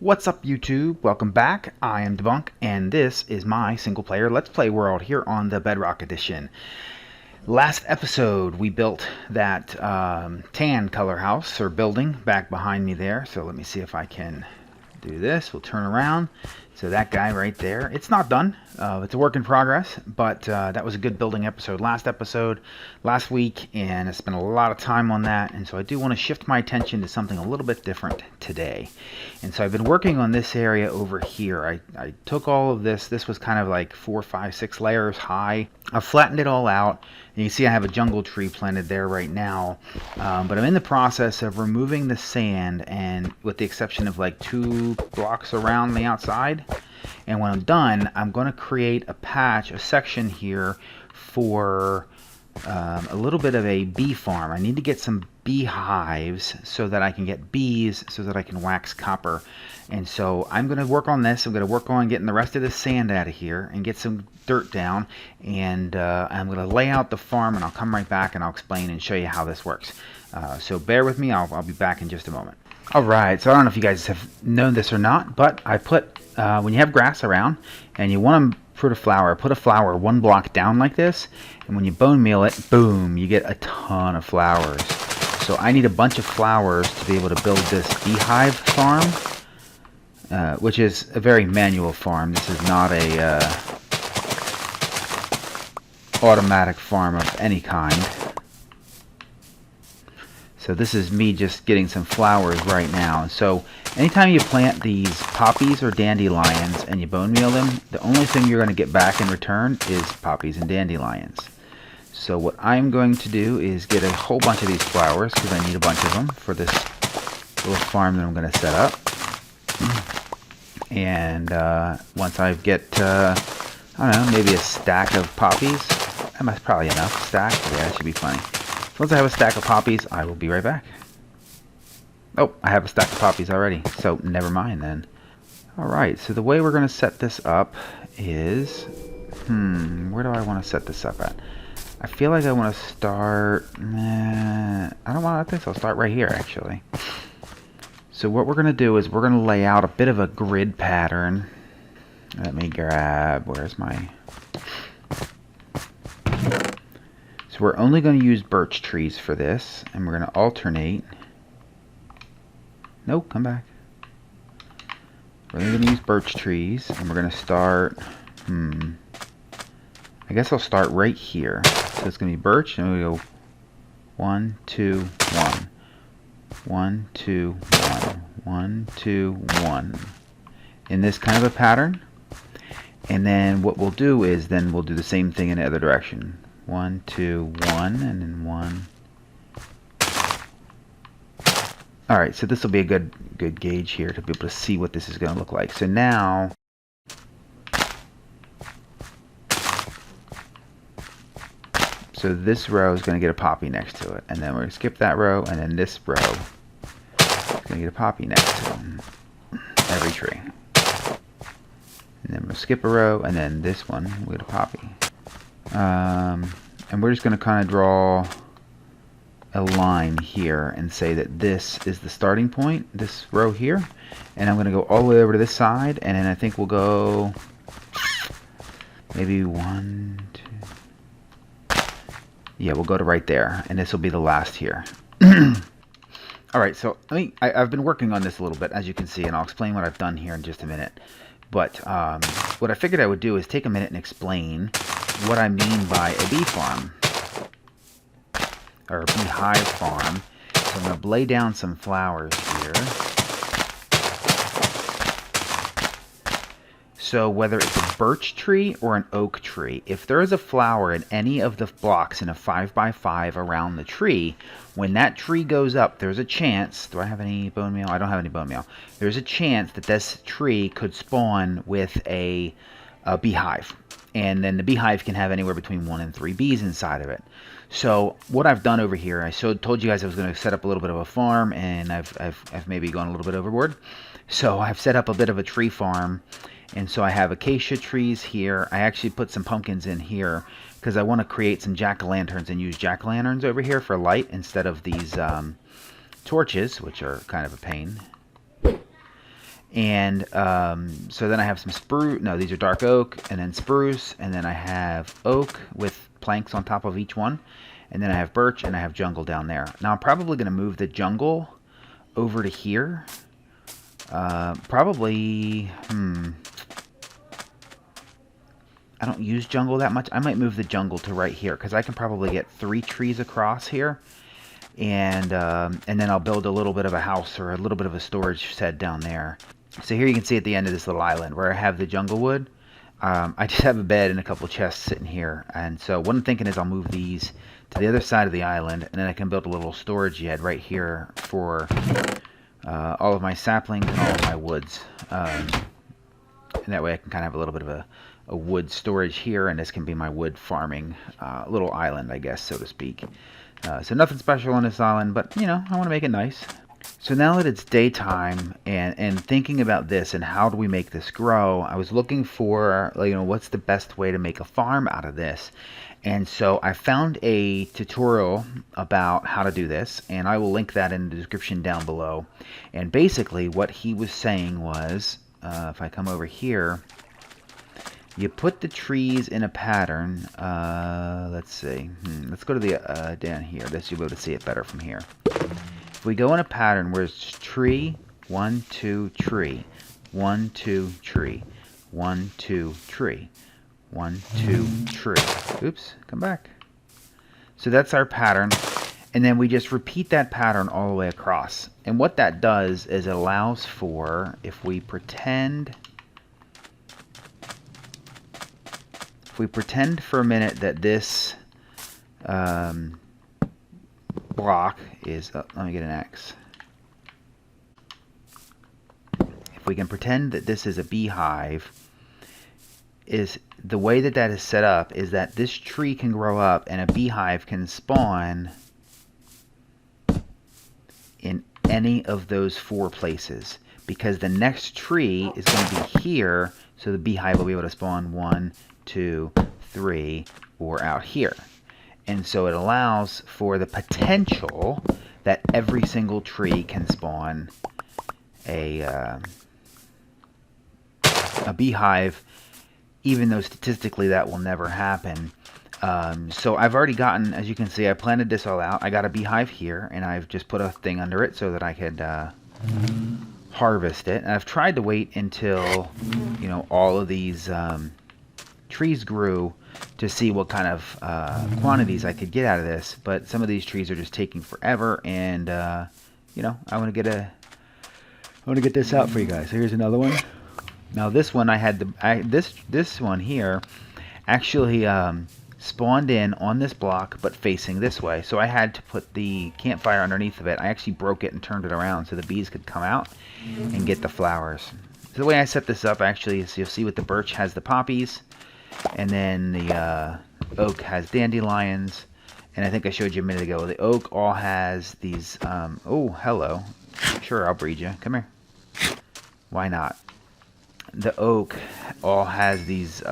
What's up YouTube? Welcome back. I am Debunk and this is my single player Let's Play world here on the Bedrock edition. Last episode we built that tan color house or building back behind me there. So let me see if I can do this. We'll turn around. So that guy right there, it's not done. It's a work in progress, but that was a good building episode last week, and I spent a lot of time on that, and so I do want to shift my attention to something a little bit different today. And so I've been working on this area over here. I took all of this. This was kind of like 4, 5, 6 layers high. I flattened it all out. And you can see I have a jungle tree planted there right now, but I'm in the process of removing the sand, and with the exception of like 2 blocks around the outside. And when I'm done, I'm going to create a section here for a little bit of a bee farm. I need to get some bee hives so that I can get bees, so that I can wax copper. And so I'm going to work on this. I'm going to work on getting the rest of the sand out of here and get some dirt down. And I'm going to lay out the farm, and I'll come right back and I'll explain and show you how this works. So bear with me. I'll be back in just a moment. Alright, so I don't know if you guys have known this or not, but I put, when you have grass around and you want to put a flower 1 block down like this, and when you bone meal it, boom, you get a ton of flowers. So I need a bunch of flowers to be able to build this Bee Hive farm, which is a very manual farm. This is not a automatic farm of any kind. So this is me just getting some flowers right now. So anytime you plant these poppies or dandelions and you bone meal them, the only thing you're going to get back in return is poppies and dandelions. So what I'm going to do is get a whole bunch of these flowers, because I need a bunch of them for this little farm that I'm going to set up. And once I get, I don't know, maybe a stack of poppies, that's probably enough. Stack, yeah, that should be plenty. Once I have a stack of poppies, I will be right back. Oh, I have a stack of poppies already, so never mind then. Alright, so the way we're going to set this up is... where do I want to set this up at? I feel like I want to start... I don't want to... I think I'll start right here, actually. So what we're going to do is we're going to lay out a bit of a grid pattern. Let me grab... Where's my... So we're only going to use birch trees for this, and we're going to alternate. Nope, come back. We're only going to use birch trees, and we're going to start, I guess I'll start right here. So it's going to be birch, and we go 1, 2, 1. 1, 2, 1. 1, 2, 1. In this kind of a pattern. And then what we'll do is then we'll do the same thing in the other direction. 1, 2, 1, and then 1. Alright, so this will be a good gauge here to be able to see what this is going to look like. So now, so this row is going to get a poppy next to it, and then we're going to skip that row, and then this row is going to get a poppy next to it. Every tree. And then we'll skip a row, and then this one will get a poppy. And we're just going to kind of draw a line here and say that this is the starting point, this row here. And I'm going to go all the way over to this side, and then I think we'll go maybe 1, 2. Yeah, we'll go to right there, and this will be the last here. Alright, so I've been working on this a little bit, as you can see, and I'll explain what I've done here in just a minute. But what I figured I would do is take a minute and explain what I mean by a bee farm, or a bee hive farm. So I'm going to lay down some flowers here. So whether it's a birch tree or an oak tree, if there is a flower in any of the blocks in a 5x5 around the tree, when that tree goes up, there's a chance... Do I have any bone meal? I don't have any bone meal. There's a chance that this tree could spawn with a beehive. And then the beehive can have anywhere between 1 and 3 bees inside of it. So what I've done over here, I told you guys I was going to set up a little bit of a farm, and I've maybe gone a little bit overboard. So I've set up a bit of a tree farm, and so I have acacia trees here. I actually put some pumpkins in here because I want to create some jack-o'-lanterns and use jack-o'-lanterns over here for light instead of these torches, which are kind of a pain. And so then I have some spruce. No, these are dark oak, and then spruce, and then I have oak with planks on top of each one. And then I have birch, and I have jungle down there. Now I'm probably going to move the jungle over to here. Probably, I don't use jungle that much. I might move the jungle to right here, because I can probably get 3 trees across here. And then I'll build a little bit of a house or a little bit of a storage shed down there. So here you can see at the end of this little island where I have the jungle wood. I just have a bed and a couple chests sitting here. And so what I'm thinking is I'll move these to the other side of the island, and then I can build a little storage shed right here for all of my saplings and all of my woods. And that way I can kind of have a little bit of a wood storage here, and this can be my wood farming little island, I guess, so to speak. So nothing special on this island, but, you know, I want to make it nice. So now that it's daytime and thinking about this and how do we make this grow, I was looking for, you know, what's the best way to make a farm out of this. And so I found a tutorial about how to do this, and I will link that in the description down below. And basically what he was saying was, if I come over here, you put the trees in a pattern. Let's see. Let's go to the down here. You'll be able to see it better from here. If we go in a pattern where it's tree, 1, 2, tree, 1, 2, tree, 1, 2, tree, 1, 2, tree. Oops, come back. So that's our pattern. And then we just repeat that pattern all the way across. And what that does is it allows for, if we pretend for a minute that this block is, let me get an X. If we can pretend that this is a beehive, is the way that that is set up is that this tree can grow up and a beehive can spawn in any of those 4 places, because the next tree is going to be here, so the beehive will be able to spawn 1, 2, 3, or out here. And so it allows for the potential that every single tree can spawn a beehive, even though statistically that will never happen. So I've already gotten, as you can see, I planted this all out. I got a beehive here, and I've just put a thing under it so that I could harvest it. And I've tried to wait until, you know, all of these trees grew to see what kind of quantities I could get out of this, but some of these trees are just taking forever, and you know, I want to get this out for you guys. So here's another one. Now this one I had this one here actually spawned in on this block but facing this way, so I had to put the campfire underneath of it. I actually broke it and turned it around so the bees could come out and get the flowers. So the way I set this up actually is, you'll see with the birch has the poppies, and then the oak has dandelions, and I think I showed you a minute ago, the oak all has these, oh, hello. Sure, I'll breed you. Come here. Why not? The oak all has these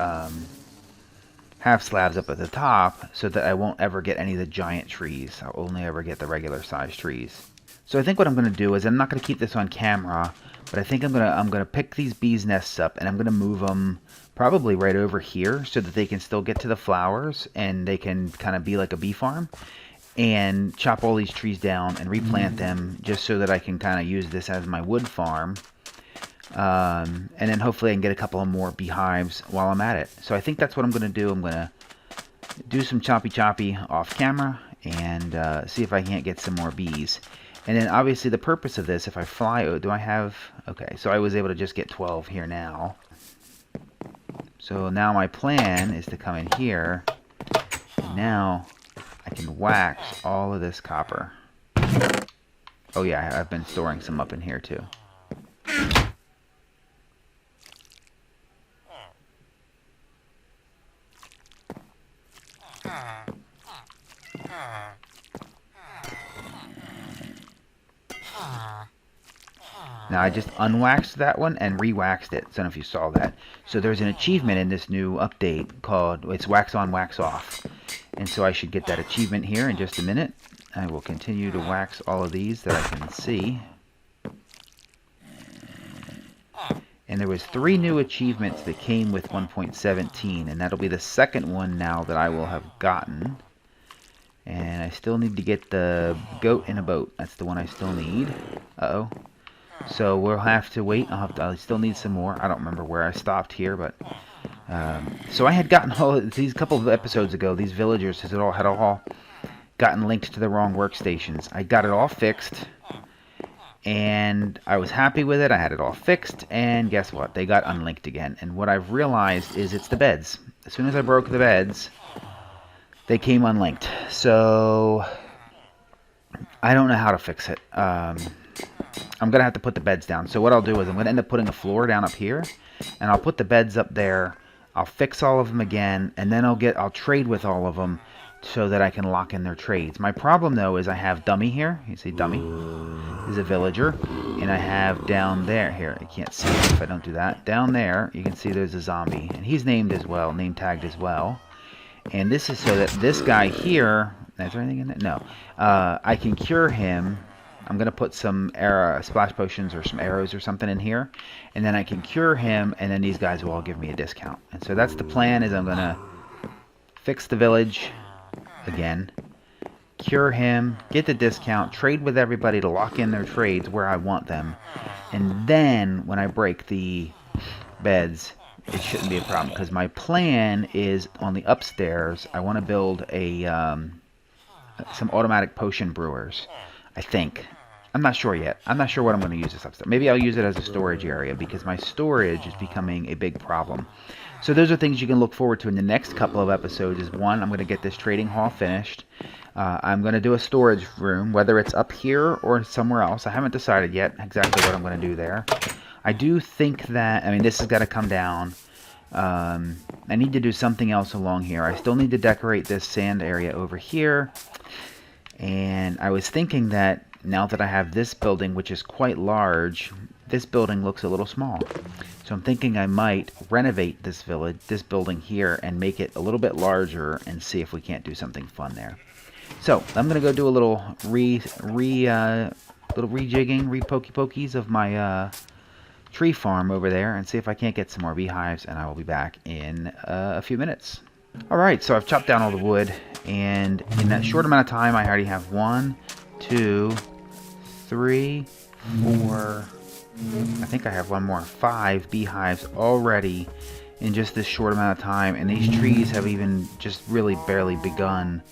half slabs up at the top, so that I won't ever get any of the giant trees. I'll only ever get the regular sized trees. So I think what I'm going to do is, I'm not going to keep this on camera, but I think I'm gonna pick these bees' nests up, and I'm gonna move them probably right over here so that they can still get to the flowers and they can kind of be like a bee farm, and chop all these trees down and replant them just so that I can kind of use this as my wood farm. And then hopefully I can get a couple of more beehives while I'm at it. So I think that's what I'm going to do. I'm going to do some choppy off camera and see if I can't get some more bees. And then obviously the purpose of this, if I fly, do I have, okay, so I was able to just get 12 here now. So now my plan is to come in here, and now I can wax all of this copper. Oh yeah, I've been storing some up in here too. Now I just unwaxed that one and re-waxed it. I don't know if you saw that. So there's an achievement in this new update called, it's wax on, wax off. And so I should get that achievement here in just a minute. I will continue to wax all of these that I can see. And there was 3 new achievements that came with 1.17, and that'll be the second one now that I will have gotten. And I still need to get the goat in a boat. That's the one I still need. Uh-oh. So we'll have to wait. I still need some more. I don't remember where I stopped here, but so I had gotten all these couple of episodes ago. These villagers had all gotten linked to the wrong workstations. I got it all fixed, and I was happy with it. I had it all fixed, and guess what? They got unlinked again. And what I've realized is it's the beds. As soon as I broke the beds, they came unlinked. So I don't know how to fix it. I'm going to have to put the beds down. So what I'll do is I'm going to end up putting a floor down up here, and I'll put the beds up there. I'll fix all of them again, and then I'll trade with all of them so that I can lock in their trades. My problem, though, is I have Dummy here. You see Dummy is a villager, and I have down there, here, I can't see it if I don't do that. Down there, you can see there's a zombie, and he's named as well, name tagged as well. And this is so that this guy here, is there anything in there? No. I can cure him. I'm going to put some splash potions or some arrows or something in here, and then I can cure him, and then these guys will all give me a discount. And so that's the plan, is I'm going to fix the village again, cure him, get the discount, trade with everybody to lock in their trades where I want them, and then when I break the beds, it shouldn't be a problem, because my plan is on the upstairs, I want to build some automatic potion brewers. I think. I'm not sure yet. I'm not sure what I'm going to use this upstairs. Maybe I'll use it as a storage area, because my storage is becoming a big problem. So those are things you can look forward to in the next couple of episodes. Is one, I'm going to get this trading hall finished. I'm going to do a storage room, whether it's up here or somewhere else. I haven't decided yet exactly what I'm going to do there. I do think that, I mean, this has got to come down. I need to do something else along here. I still need to decorate this sand area over here. And I was thinking that now that I have this building, which is quite large, this building looks a little small. So I'm thinking I might renovate this building here, and make it a little bit larger, and see if we can't do something fun there. So I'm gonna go do a little rejigging, pokey-pokies of my tree farm over there, and see if I can't get some more beehives, and I will be back in a few minutes. Alright, so I've chopped down all the wood, and in that short amount of time I already have 1, 2, 3, 4, I think I have one more, 5 beehives already in just this short amount of time, and these trees have even just really barely begun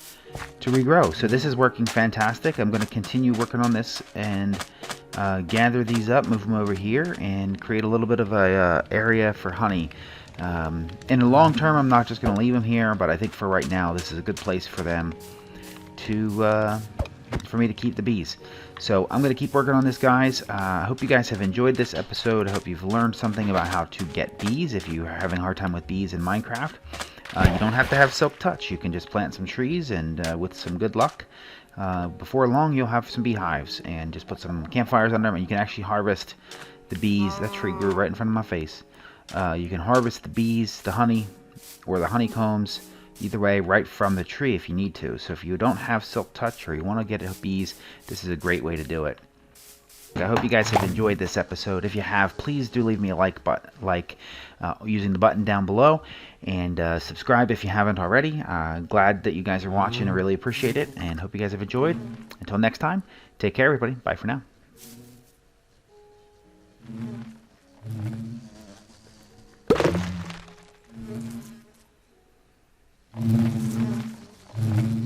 to regrow. So this is working fantastic. I'm going to continue working on this and gather these up, move them over here, and create a little bit of a area for honey. In the long term, I'm not just going to leave them here, but I think for right now, this is a good place for them to, for me to keep the bees. So I'm going to keep working on this, guys. I hope you guys have enjoyed this episode. I hope you've learned something about how to get bees if you are having a hard time with bees in Minecraft. You don't have to have silk touch. You can just plant some trees, and with some good luck, before long you'll have some beehives, and just put some campfires under them, and you can actually harvest the bees. That tree grew right in front of my face. You can harvest the bees, the honey, or the honeycombs, either way, right from the tree if you need to. So if you don't have silk touch, or you want to get bees, this is a great way to do it. I hope you guys have enjoyed this episode. If you have, please do leave me a like using the button down below, and subscribe if you haven't already. Glad that you guys are watching. I really appreciate it, and hope you guys have enjoyed. Until next time, take care, everybody. Bye for now.